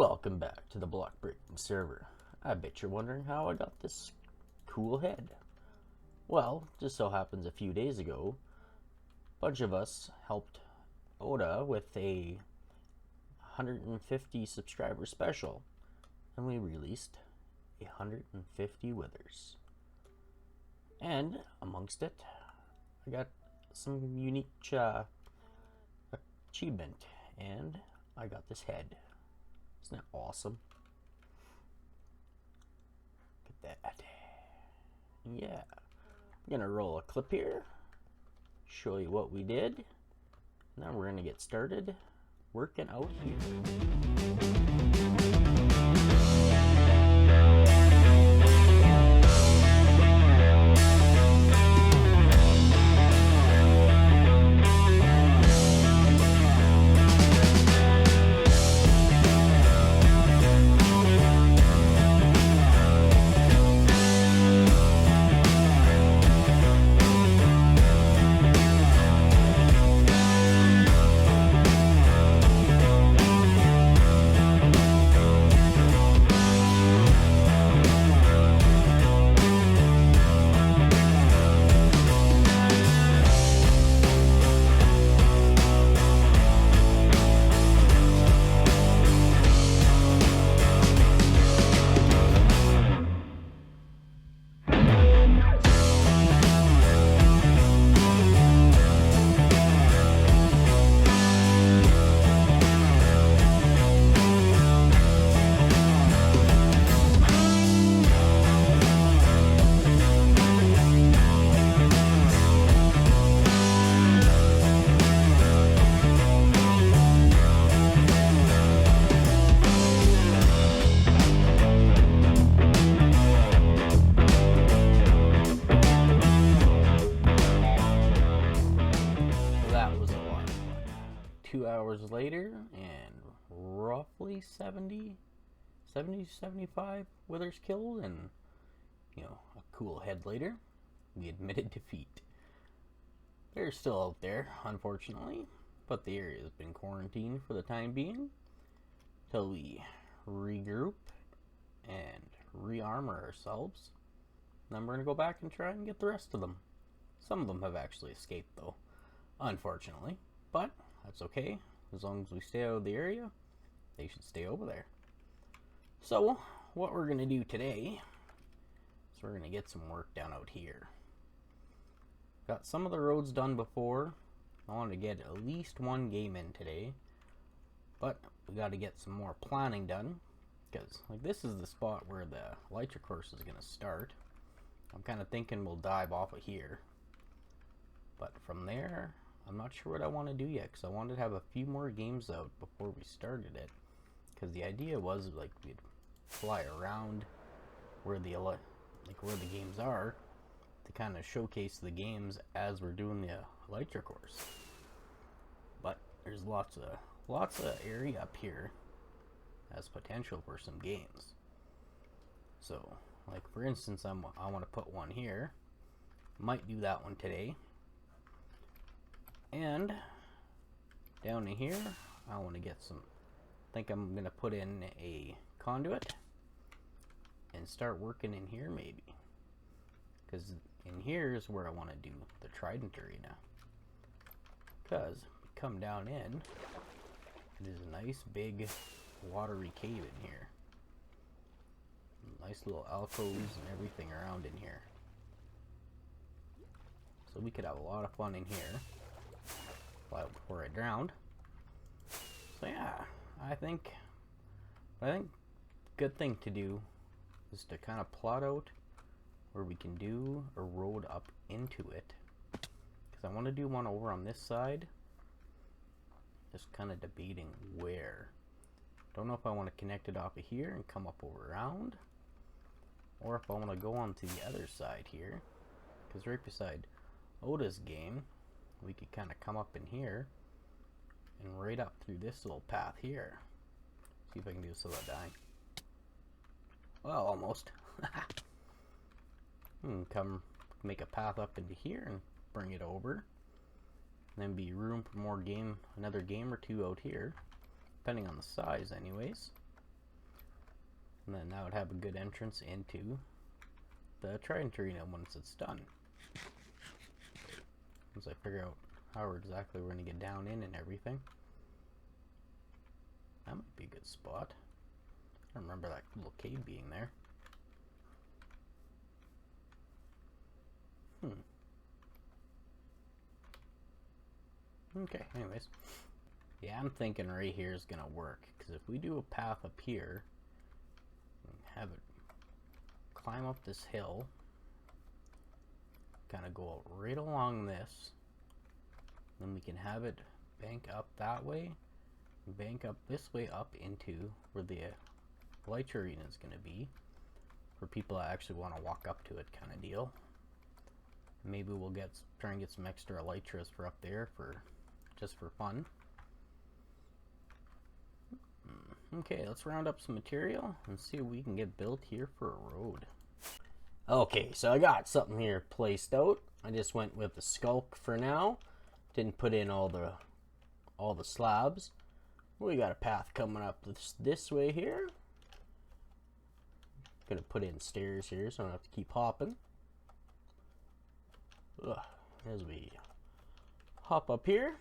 Welcome back to the Blockbreaking server. I bet you're wondering how I got this cool head. Well, just so happens a few days ago, a bunch of us helped Oda with a 150 subscriber special, and we released 150 withers. And amongst it, I got some unique achievement, and I got this head. Isn't that awesome? Look at that. Yeah. I'm gonna roll a clip here, show you what we did, and then we're gonna get started working out here. Later, and roughly 70, 75 withers killed, and a cool head later, we admitted defeat. They're still out there, unfortunately, but the area has been quarantined for the time being till we regroup and re-armor ourselves. Then we're gonna go back and try and get the rest of them. Some of them have actually escaped though, unfortunately, but that's okay. As long as we stay out of the area, they should stay over there. So, what we're going to do today is we're going to get some work done out here. Got some of the roads done before. I wanted to get at least one game in today. But we got to get some more planning done. Because, this is the spot where the elytra course is going to start. I'm kind of thinking we'll dive off of here. But from there, I'm not sure what I want to do yet, because I wanted to have a few more games out before we started it. Because the idea was we'd fly around where the games are to kind of showcase the games as we're doing the elytra course. But there's lots of area up here as potential for some games. So, for instance, I want to put one here. Might do that one today. And down in here, I want to get some, I think I'm going to put in a conduit and start working in here maybe. Because in here is where I want to do the trident arena. Because come down in, there's a nice big watery cave in here. Nice little alcoves and everything around in here. So we could have a lot of fun in here. Before I drowned. So yeah, I think good thing to do is to kind of plot out where we can do a road up into it, because I want to do one over on this side. Just kind of debating where. Don't know if I want to connect it off of here and come up over around, or if I want to go on to the other side here, because right beside Oda's game, we could kind of come up in here and right up through this little path here. See if I can do this without dying. Well, almost. Come make a path up into here and bring it over. And then be room for more another game or two out here, depending on the size anyways. And then that would have a good entrance into the Trident Arena once it's done. Once I figure out how exactly we're going to get down in and everything. That might be a good spot. I remember that little cave being there. Okay, anyways. Yeah, I'm thinking right here is going to work. Because if we do a path up here, have it climb up this hill, kind of go right along this, then we can have it bank up that way, bank up this way up into where the elytra arena is going to be, for people that actually want to walk up to it, kind of deal. Maybe we'll try and get some extra elytras for up there for just for fun. Okay, let's round up some material and see what we can get built here for a road. Okay, so I got something here placed out. I just went with the sculk for now. Didn't put in all the slabs. We got a path coming up this way here. Gonna put in stairs here so I don't have to keep hopping. As we hop up here.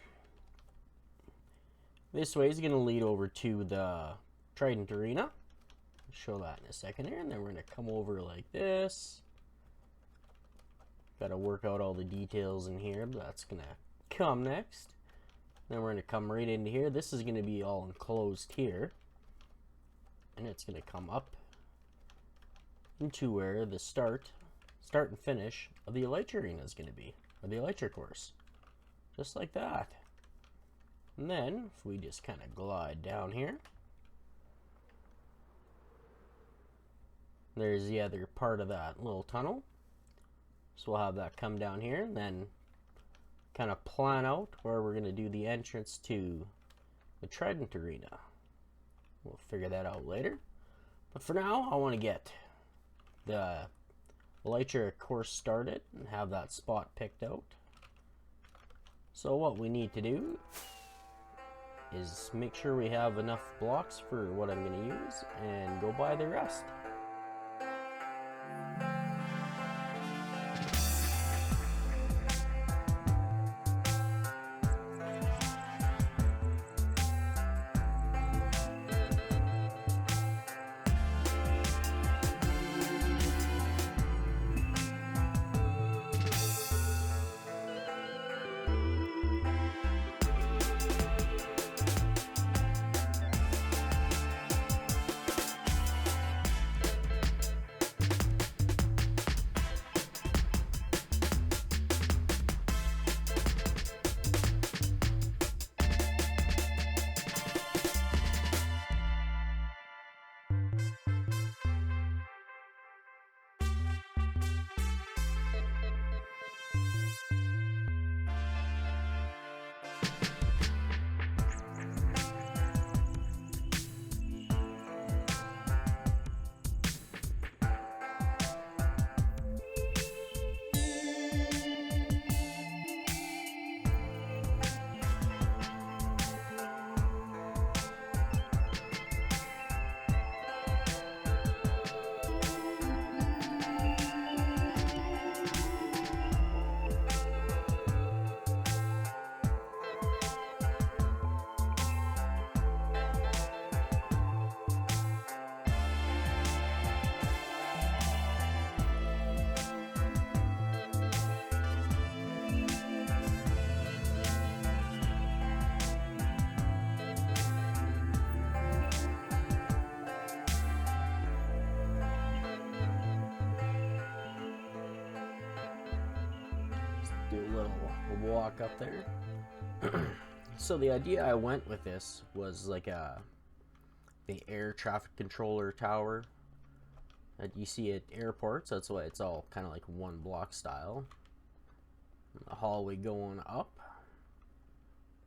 This way is going to lead over to the Trident Arena. I'll show that in a second here. And then we're going to come over like this. Got to work out all the details in here, but that's going to come next. Then we're going to come right into here. This is going to be all enclosed here. And it's going to come up into where the start and finish of the elytra arena is going to be. Or the elytra course. Just like that. And then, if we just kind of glide down here, there's the other part of that little tunnel. So we'll have that come down here, and then kind of plan out where we're going to do the entrance to the Trident Arena. We'll figure that out later. But for now, I want to get the elytra course started and have that spot picked out. So what we need to do is make sure we have enough blocks for what I'm going to use and go buy the rest. Do a little walk up there. So the idea I went with this was like the air traffic controller tower that you see at airports. That's why it's all kind of like one block style. And the hallway going up.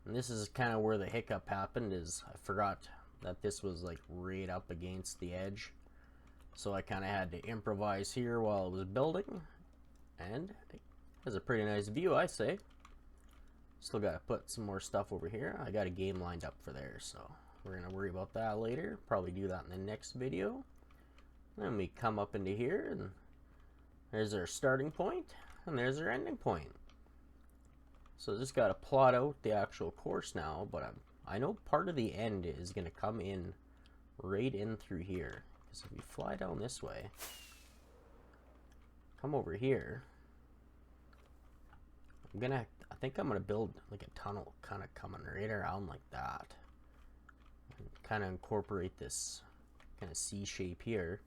And this is kind of where the hiccup happened, is I forgot that this was like right up against the edge. So I kind of had to improvise here while I was building. And it has a pretty nice view, I say. Still got to put some more stuff over here. I got a game lined up for there, so we're going to worry about that later. Probably do that in the next video. Then we come up into here, and there's our starting point, and there's our ending point. So just got to plot out the actual course now, but I know part of the end is going to come in right in through here. Because if we fly down this way, come over here, I think I'm going to build like a tunnel kind of coming right around like that. And kind of incorporate this kind of C shape here.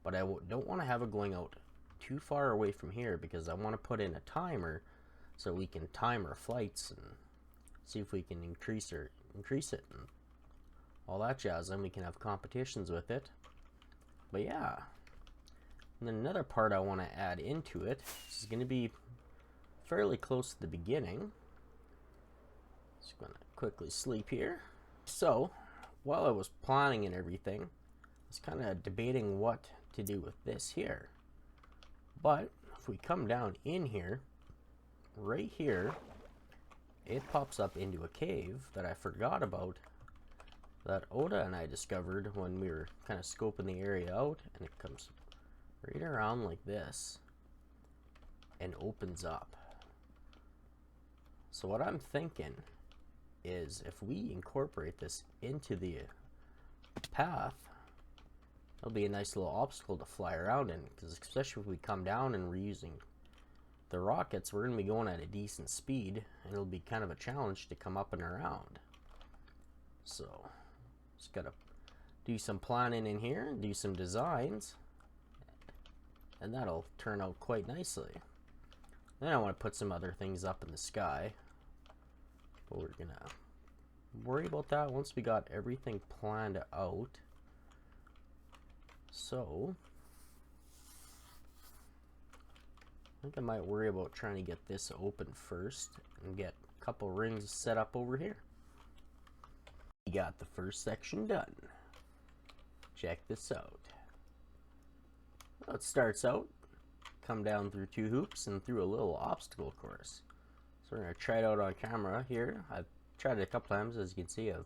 But I don't want to have it going out too far away from here, because I want to put in a timer so we can time our flights and see if we can increase it and all that jazz. Then we can have competitions with it. But yeah. And then another part I want to add into it, this is going to be fairly close to the beginning. Just going to quickly sleep here. So, while I was planning and everything, I was kind of debating what to do with this here. But if we come down in here, right here, it pops up into a cave that I forgot about, that Oda and I discovered when we were kind of scoping the area out, and it comes right around like this and opens up. So what I'm thinking is, if we incorporate this into the path, it'll be a nice little obstacle to fly around in, because especially if we come down and we're using the rockets, we're going to be going at a decent speed, and it'll be kind of a challenge to come up and around. So just got to do some planning in here and do some designs, and that'll turn out quite nicely. Then I want to put some other things up in the sky, but we're going to worry about that once we got everything planned out. So I think I might worry about trying to get this open first and get a couple rings set up over here. We got the first section done. Check this out. Well, it starts out, come down through 2 hoops and through a little obstacle course. So we're going to try it out on camera here. I've tried it a couple times. As you can see, I've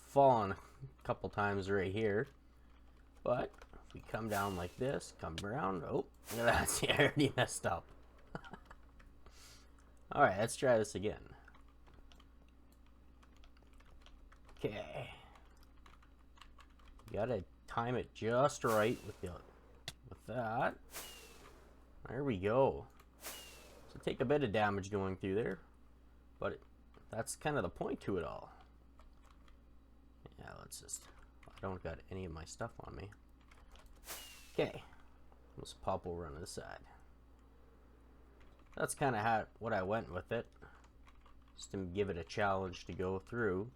fallen a couple times right here. But if we come down like this, come around, oh, look at that, see, I already messed up. Alright, let's try this again. Okay. You gotta time it just right with that. There we go. So take a bit of damage going through there, but that's kind of the point to it all. Yeah, let's just, I don't got any of my stuff on me. Okay, let's pop over on the side. That's kind of what I went with it, just to give it a challenge to go through.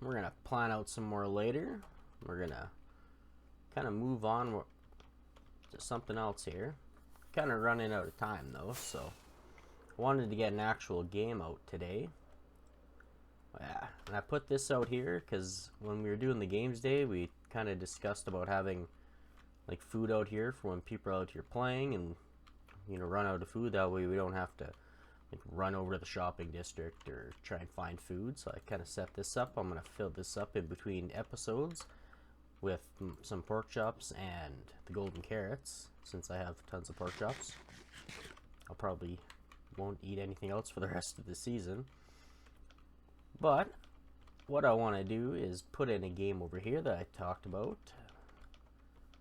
We're gonna plan out some more later. We're gonna kind of move on to something else here. Kind of running out of time though, so I wanted to get an actual game out today. Yeah, and I put this out here because when we were doing the games day, we kind of discussed about having like food out here for when people are out here playing, and you know, run out of food. That way we don't have to like run over to the shopping district or try and find food. So I kind of set this up. I'm gonna fill this up in between episodes with some pork chops and the golden carrots, since I have tons of pork chops. I'll probably won't eat anything else for the rest of the season. But what I want to do is put in a game over here that I talked about.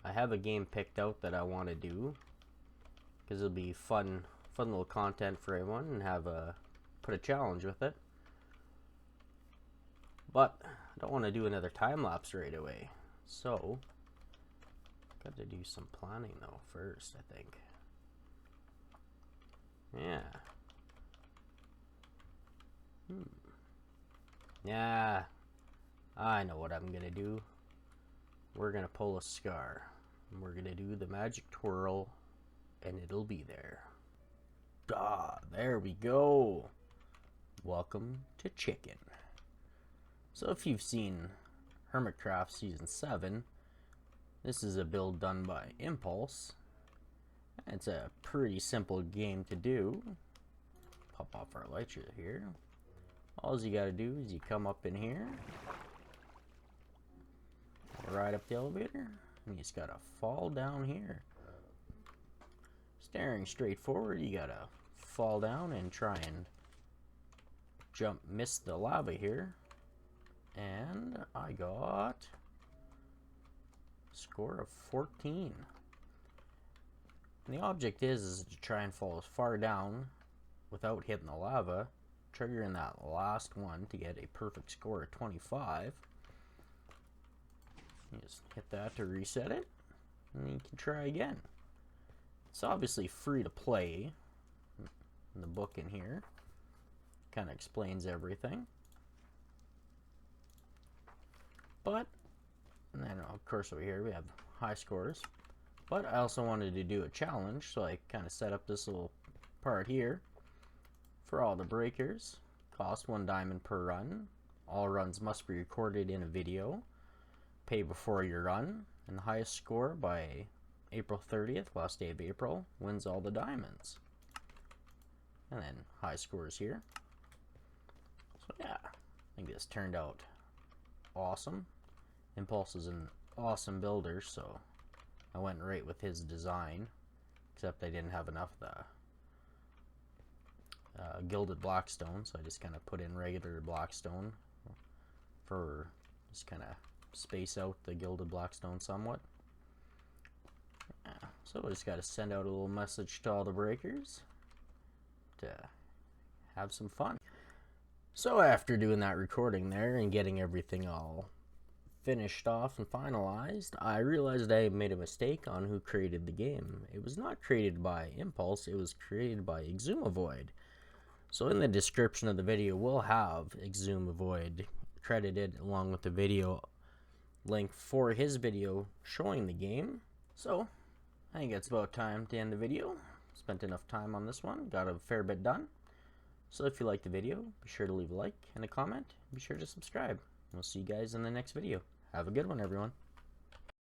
I have a game picked out that I want to do, because it'll be fun little content for everyone, and have put a challenge with it. But I don't want to do another time lapse right away, so got to do some planning though first, I think. Yeah. Yeah, I know what I'm gonna do. We're gonna pull a scar, and we're gonna do the magic twirl, and it'll be there. Ah, there we go. Welcome to Chicken. So if you've seen Hermitcraft Season 7, this is a build done by Impulse. It's a pretty simple game to do. Pop off our elytra here. All you gotta do is you come up in here, ride up the elevator, and you just gotta fall down here. Staring straight forward, you gotta fall down and try and miss the lava here. And I got a score of 14. And the object is to try and fall as far down without hitting the lava, triggering that last one to get a perfect score of 25. You just hit that to reset it, and you can try again. It's obviously free to play. In the book in here kind of explains everything. But, and then of course over here we have high scores. But I also wanted to do a challenge, so I kind of set up this little part here. For all the breakers, cost 1 diamond per run. All runs must be recorded in a video. Pay before your run, and the highest score by April 30th, last day of April, wins all the diamonds. And then high scores here. So yeah, I think this turned out awesome. Impulse is an awesome builder, so I went right with his design, except I didn't have enough of the gilded blackstone, so I just kind of put in regular blackstone for just kind of space out the gilded blackstone somewhat. Yeah, so I just got to send out a little message to all the breakers to have some fun. So after doing that recording there and getting everything all finished off and finalized, I realized I made a mistake on who created the game. It was not created by Impulse, it was created by Xisumavoid. So in the description of the video, we'll have Xisumavoid credited along with the video link for his video showing the game. So I think it's about time to end the video. Spent enough time on this one, got a fair bit done. So if you liked the video, be sure to leave a like and a comment. Be sure to subscribe. We'll see you guys in the next video. Have a good one, everyone.